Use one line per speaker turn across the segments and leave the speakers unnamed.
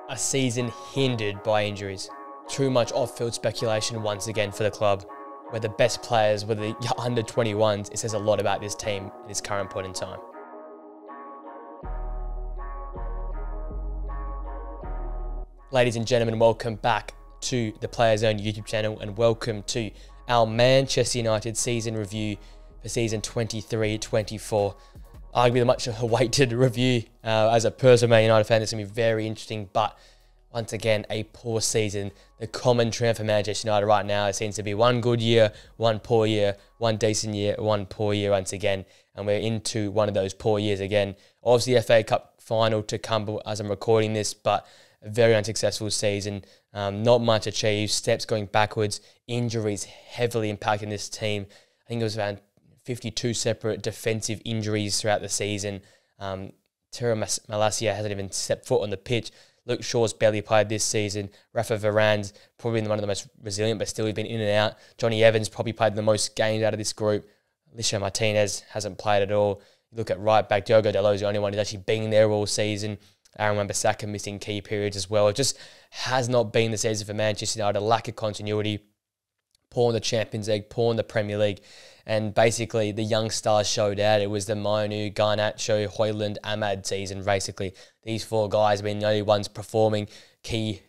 A season hindered by injuries. Too much off-field speculation once again for the club, where the best players were the under 21s. It says a lot about this team at this current point in time. Ladies and gentlemen, welcome back to the Players Zone YouTube channel and welcome to our Manchester United season review for season 23-24. Arguably the much awaited review. As a personal Man United fan, it's going to be very interesting, but once again, a poor season. The common trend for Manchester United right now, it seems to be one good year, one poor year, one decent year, one poor year once again, and we're into one of those poor years again. Obviously, the FA Cup final to come as I'm recording this, but a very unsuccessful season. Not much achieved, steps going backwards, injuries heavily impacting this team. I think it was around 52 separate defensive injuries throughout the season. Malacia hasn't even stepped foot on the pitch. Luke Shaw's barely played this season. Rafa Varane's probably one of the most resilient, but still he's been in and out. Johnny Evans probably played the most games out of this group. Lisha Martinez hasn't played at all. You look at right back, Diogo Dalot's the only one who's actually been there all season. Aaron Wan-Bissaka missing key periods as well. It just has not been the season for Manchester United. A lack of continuity. Poor in the Champions League, poor in the Premier League. And basically, the young stars showed out. It was the Manu, Garnacho, Højlund, Ahmad season, basically. These four guys have been the only ones performing. Key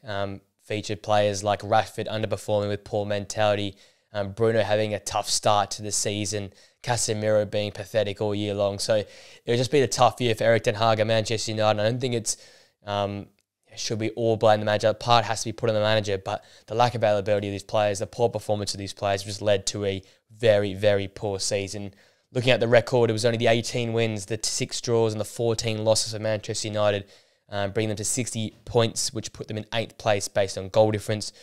featured players like Rashford underperforming with poor mentality. Bruno having a tough start to the season. Casemiro being pathetic all year long. So it would just be a tough year for Erik ten Hag and Manchester United. I don't think it's should we all blame the manager. Part has to be put on the manager, but the lack of availability of these players, the poor performance of these players just led to a very, very poor season. Looking at the record, it was only the 18 wins, the 6 draws and the 14 losses of Manchester United, bringing them to 60 points, which put them in 8th place based on goal difference.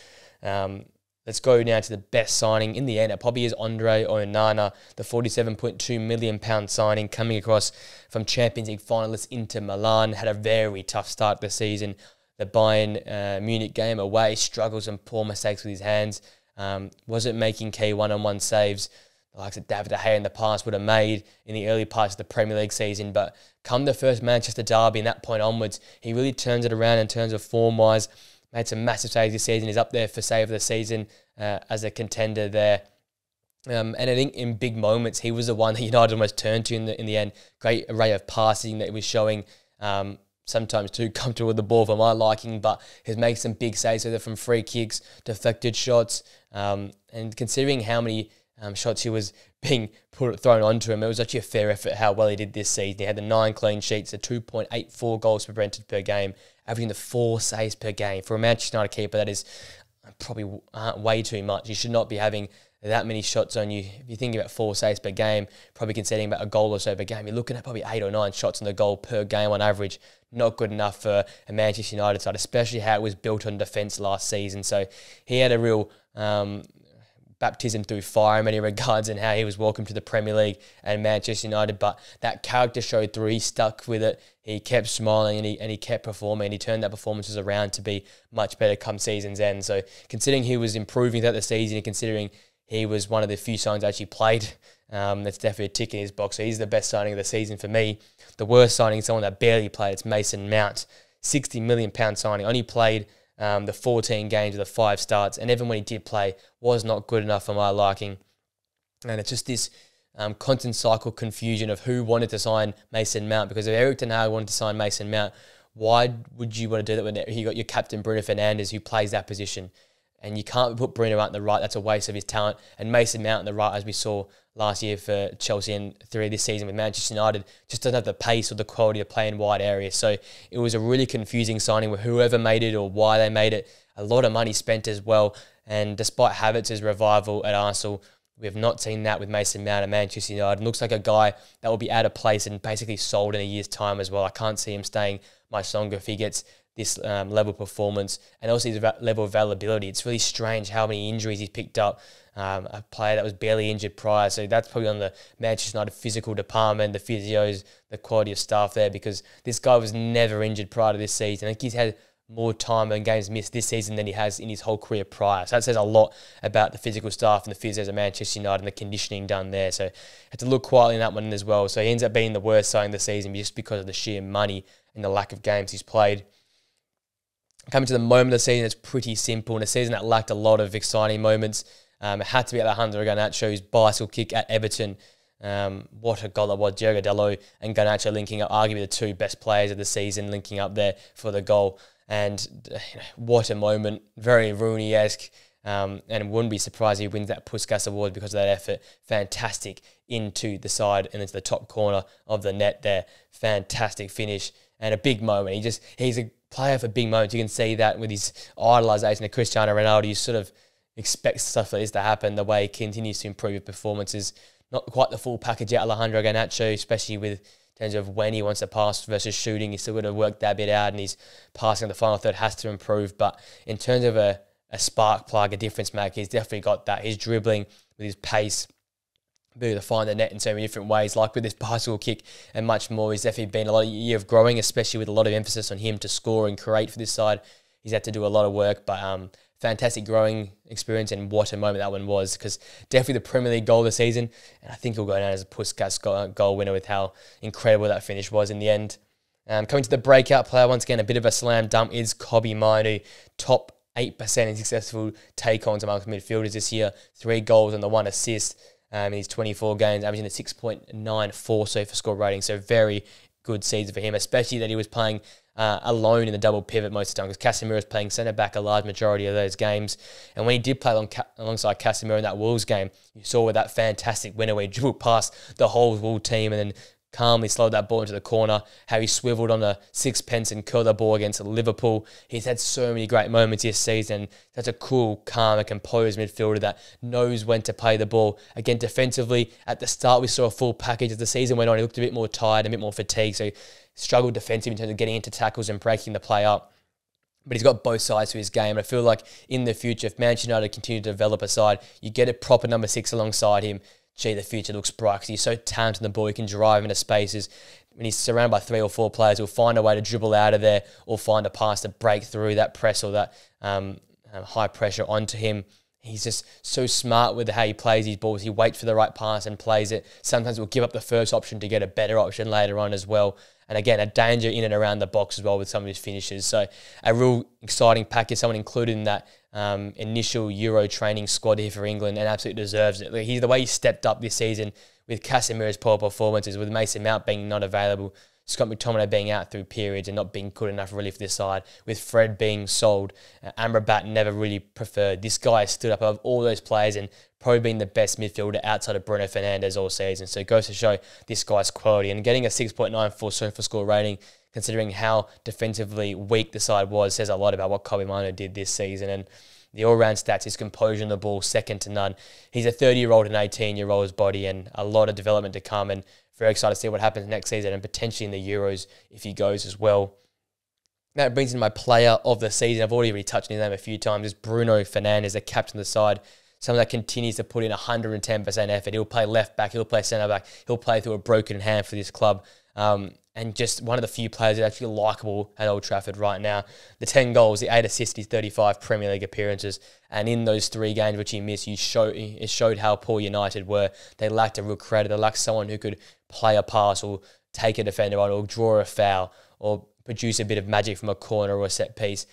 Let's go now to the best signing. In the end, it probably is Andre Onana, the £47.2 million signing coming across from Champions League finalists Inter Milan. Had a very tough start to the season. The Bayern Munich game away, struggles and poor mistakes with his hands. Wasn't making key one-on-one saves the likes of David De Gea in the past would have made in the early parts of the Premier League season. But come the first Manchester derby, and that point onwards, he really turns it around in terms of form-wise. Made some massive saves this season. He's up there for save of the season as a contender there. And I think in big moments, he was the one that United almost turned to in the end. Great array of passing that he was showing. Sometimes too comfortable with the ball for my liking, but he's making some big saves, either from free kicks, deflected shots, and considering how many shots he was being thrown onto him, it was actually a fair effort how well he did this season. He had the 9 clean sheets, the 2.84 goals prevented per game, averaging the 4 saves per game. For a Manchester United keeper, that is probably way too much. You should not be having that many shots on you. If you're thinking about 4 saves per game, probably conceding about a goal or so per game, you're looking at probably 8 or 9 shots on the goal per game on average. Not good enough for a Manchester United side, especially how it was built on defence last season. So he had a real baptism through fire in many regards and how he was welcomed to the Premier League and Manchester United. But that character showed through. He stuck with it. He kept smiling and he kept performing. And he turned that performances around to be much better come season's end. So considering he was improving throughout the season and considering he was one of the few signs that actually played, that's definitely a tick in his box. So he's the best signing of the season for me. The worst signing is someone that barely played. It's Mason Mount. £60 million signing. Only played the 14 games of the 5 starts, and even when he did play, was not good enough for my liking. And it's just this constant cycle confusion of who wanted to sign Mason Mount, because if Erik ten Hag wanted to sign Mason Mount, why would you want to do that when you got your captain Bruno Fernandes who plays that position? And you can't put Bruno out on the right. That's a waste of his talent. And Mason Mount on the right, as we saw last year for Chelsea and through this season with Manchester United, just doesn't have the pace or the quality to play in wide areas. So it was a really confusing signing with whoever made it or why they made it. A lot of money spent as well. And despite Havertz's revival at Arsenal, we have not seen that with Mason Mount at Manchester United. It looks like a guy that will be out of place and basically sold in a year's time as well. I can't see him staying much longer if he gets this level of performance and also his level of availability. It's really strange how many injuries he's picked up. A player that was barely injured prior. So that's probably on the Manchester United physical department, the physios, the quality of staff there, because this guy was never injured prior to this season. I think he's had more time and games missed this season than he has in his whole career prior. So that says a lot about the physical staff and the physios at Manchester United and the conditioning done there. So had to look quietly in that one as well. So he ends up being the worst signing of the season just because of the sheer money and the lack of games he's played. Coming to the moment of the season, it's pretty simple. In a season that lacked a lot of exciting moments, it had to be Alejandro Garnacho's bicycle kick at Everton. What a goal that was. Diogo Dalot and Garnacho linking up, arguably the two best players of the season, linking up there for the goal. And what a moment. Very Rooney-esque. And wouldn't be surprised if he wins that Puskas award because of that effort. Fantastic into the side and into the top corner of the net there. Fantastic finish and a big moment. He's a player for big moments. You can see that with his idolisation of Cristiano Ronaldo. You sort of expect stuff like this to happen the way he continues to improve his performances. Not quite the full package yet, Alejandro Garnacho, especially with in terms of when he wants to pass versus shooting. He's still got to work that bit out, and his passing in the final third has to improve. But in terms of a spark plug, a difference maker, he's definitely got that. His dribbling with his pace, ability to find the net in so many different ways, like with this bicycle kick and much more. He's definitely been a lot of year of growing, especially with a lot of emphasis on him to score and create for this side. He's had to do a lot of work, but fantastic growing experience, and what a moment that one was, because definitely the Premier League goal of the season, and I think he'll go down as a Puskas goal winner with how incredible that finish was in the end. Coming to the breakout player, once again, a bit of a slam dunk is Kobbie Mainoo, top 8% in successful take-ons amongst midfielders this year, 3 goals and the 1 assist in his 24 games, averaging a 6.94 SOFA score rating, so very good season for him, especially that he was playing alone in the double pivot most of the time, because Casemiro was playing centre-back a large majority of those games. And when he did play alongside Casemiro in that Wolves game, you saw with that fantastic winner where he dribbled past the whole Wolves team and then calmly slowed that ball into the corner, how he swiveled on a sixpence and curled the ball against Liverpool. He's had so many great moments this season. Such a cool, calm and composed midfielder that knows when to play the ball. Again, defensively, at the start we saw a full package. As the season went on, he looked a bit more tired, a bit more fatigued, so struggled defensively in terms of getting into tackles and breaking the play up. But he's got both sides to his game. And I feel like in the future, if Manchester United continue to develop a side, you get a proper number 6 alongside him, the future looks bright, because he's so talented in the ball. He can drive into spaces. When he's surrounded by 3 or 4 players, he'll find a way to dribble out of there or find a pass to break through that press or that high pressure onto him. He's just so smart with how he plays his balls. He waits for the right pass and plays it. Sometimes he'll give up the first option to get a better option later on as well. And again, a danger in and around the box as well with some of his finishes. So a real exciting package, someone included in that initial Euro training squad here for England, and absolutely deserves it. He's the way he stepped up this season with Casemiro's poor performances, with Mason Mount being not available, Scott McTominay being out through periods and not being good enough really for this side, with Fred being sold, Amrabat never really preferred. This guy stood up above all those players and probably been the best midfielder outside of Bruno Fernandes all season. So it goes to show this guy's quality, and getting a 6.94 SOFA score rating, considering how defensively weak the side was, says a lot about what Kobbie Mainoo did this season. And the all-round stats, his composure on the ball, second to none. He's a 30-year-old and 18-year-old's body, and a lot of development to come, and very excited to see what happens next season and potentially in the Euros if he goes as well. That brings in my player of the season. I've already touched on his name a few times. Is Bruno Fernandes, the captain of the side. Someone that continues to put in 110% effort. He'll play left back, he'll play centre back, he'll play through a broken hand for this club. And just one of the few players that's actually likeable at Old Trafford right now. The 10 goals, the 8 assists, his 35 Premier League appearances. And in those 3 games which he missed, it showed how poor United were. They lacked a real creator. They lacked someone who could play a pass or take a defender on or draw a foul or produce a bit of magic from a corner or a set piece.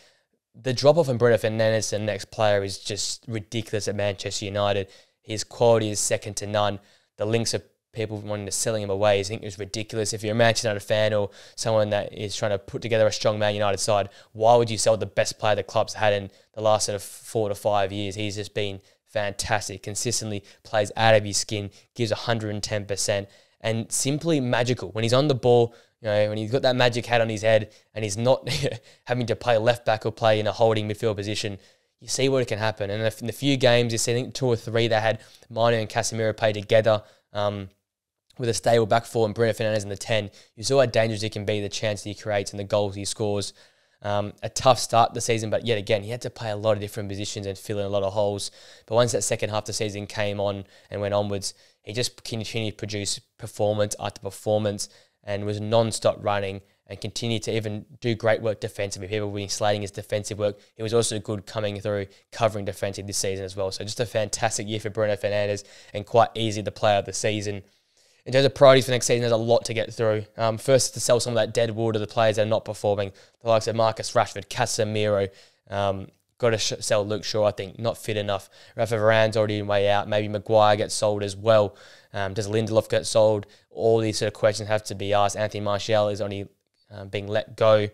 The drop-off in Bruno Fernandes to the next player is just ridiculous at Manchester United. His quality is second to none. The links of people wanting to selling him away, I think, is ridiculous. If you're a Manchester United fan or someone that is trying to put together a strong Man United side, why would you sell the best player the club's had in the last sort of 4 to 5 years? He's just been fantastic, consistently plays out of his skin, gives 110%, and simply magical. When he's on the ball, when he's got that magic hat on his head and he's not having to play left back or play in a holding midfield position, you see what can happen. And in the few games, you see, I think 2 or 3, they had Mainoo and Casemiro play together, with a stable back four and Bruno Fernandes in the 10, you saw how dangerous he can be, the chance that he creates and the goals he scores. A tough start to the season, but yet again, he had to play a lot of different positions and fill in a lot of holes. But once that second half of the season came on and went onwards, he just continued to produce performance after performance and was non-stop running and continued to even do great work defensively. People were slating his defensive work. He was also good coming through, covering defensive this season as well. So just a fantastic year for Bruno Fernandes and quite easily the player of the season. in terms of priorities for next season, there's a lot to get through. First, to sell some of that dead wood of the players that are not performing, the likes of Marcus Rashford, Casemiro. Got to sell Luke Shaw, I think, not fit enough. Rafa Varane's already in way out. Maybe Maguire gets sold as well. Does Lindelof get sold? All these sort of questions have to be asked. Anthony Martial is only being let go.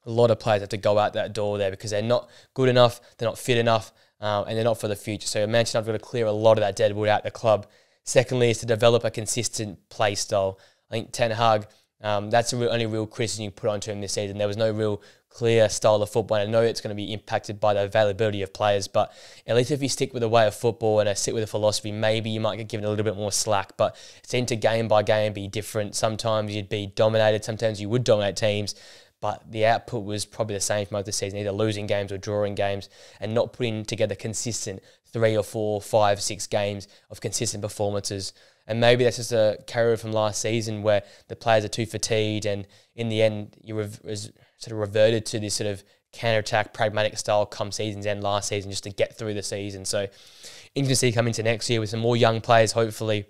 A lot of players have to go out that door there because they're not good enough, they're not fit enough, and they're not for the future. So Manchester United have got to clear a lot of that dead wood out the club. Secondly, is to develop a consistent play style. I think Ten Hag, that's the only real criticism you put onto him this season. There was no real clear style of football. And I know it's going to be impacted by the availability of players, but at least if you stick with a way of football and stick with a philosophy, maybe you might get given a little bit more slack. But it seemed to game by game be different. Sometimes you'd be dominated, sometimes you would dominate teams, but the output was probably the same for most of the season, either losing games or drawing games, and not putting together consistent 3 or 4, 5, 6 games of consistent performances. And maybe that's just a carryover from last season where the players are too fatigued, and in the end, you sort of reverted to this sort of counter-attack, pragmatic style come season's end last season just to get through the season. So interesting to see come into next year with some more young players, hopefully.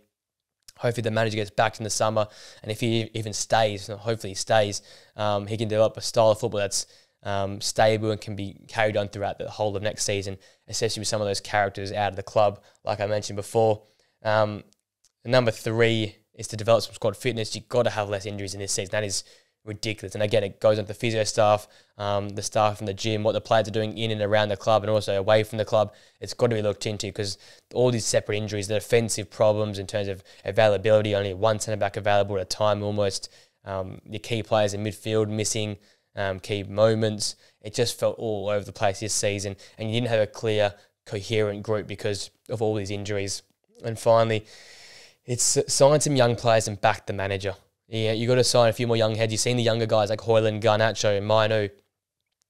Hopefully the manager gets back in the summer, and if he even stays, hopefully he stays, he can develop a style of football that's stable and can be carried on throughout the whole of next season, especially with some of those characters out of the club, like I mentioned before. Number 3 is to develop some squad fitness. You've got to have less injuries in this season. That is ridiculous. And again, it goes on to the physio staff, the staff from the gym, what the players are doing in and around the club and also away from the club. It's got to be looked into because all these separate injuries, the defensive problems in terms of availability, only one centre-back available at a time almost, your key players in midfield missing, key moments. It just felt all over the place this season, and you didn't have a clear, coherent group because of all these injuries. And finally, it's sign some young players and back the manager. Yeah, you got to sign a few more young heads. You've seen the younger guys like Højlund, Garnacho, Mino,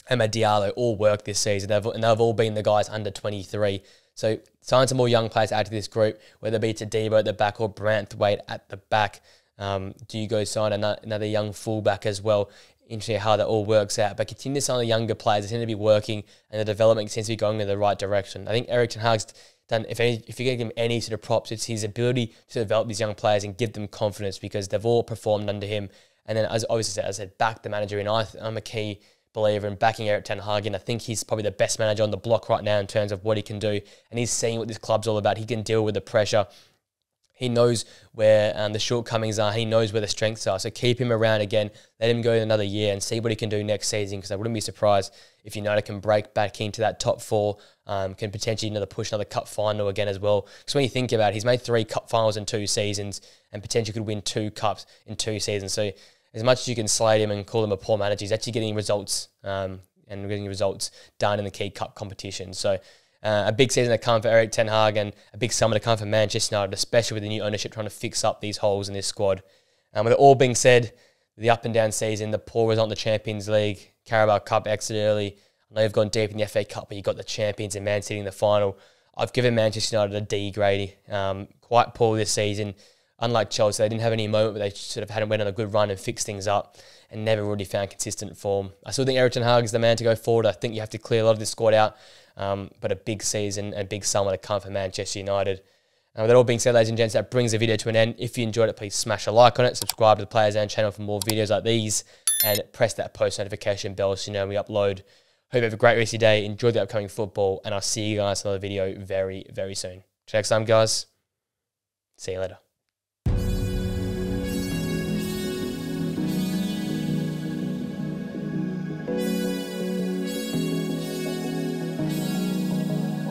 and Diallo all work this season. They've all been the guys under 23. So sign some more young players to add to this group, whether it be Tadibo at the back or Branthwaite at the back. Do you go sign another young fullback as well? Interesting how that all works out. But continue to sign the younger players. They seem to be working, and the development seems to be going in the right direction. I think Erik ten Hag's done, if you're going to give him any sort of props, it's his ability to develop these young players and give them confidence because they've all performed under him. And then, as I said, back the manager in. I'm a key believer in backing Erik ten Hag in. I think he's probably the best manager on the block right now in terms of what he can do. And he's seeing what this club's all about. He can deal with the pressure. He knows where the shortcomings are. He knows where the strengths are. So keep him around again. Let him go another year and see what he can do next season, because I wouldn't be surprised if United can break back into that top 4, can potentially push another cup final again as well. Because when you think about it, he's made 3 cup finals in 2 seasons and potentially could win 2 cups in 2 seasons. So as much as you can slate him and call him a poor manager, he's actually getting results and getting results done in the key cup competition. So a big season to come for Erik ten Hag and a big summer to come for Manchester United, especially with the new ownership trying to fix up these holes in this squad. With it all being said, the up and down season, the poor result in the Champions League, Carabao Cup exit early. I know you've gone deep in the FA Cup, but you've got the champions and Man City in the final. I've given Manchester United a D grade. Quite poor this season. Unlike Chelsea, they didn't have any moment, but they sort of went on a good run and fixed things up and never really found consistent form. I still think Erik ten Hag is the man to go forward. I think you have to clear a lot of this squad out. But a big season and big summer to come for Manchester United. With that all being said, ladies and gents, that brings the video to an end. If you enjoyed it, please smash a like on it, subscribe to the Players Zone channel for more videos like these, and press that post notification bell so you know when we upload. Hope you have a great rest of your day. Enjoy the upcoming football, and I'll see you guys in another video very, very soon. Till next time, guys. See you later.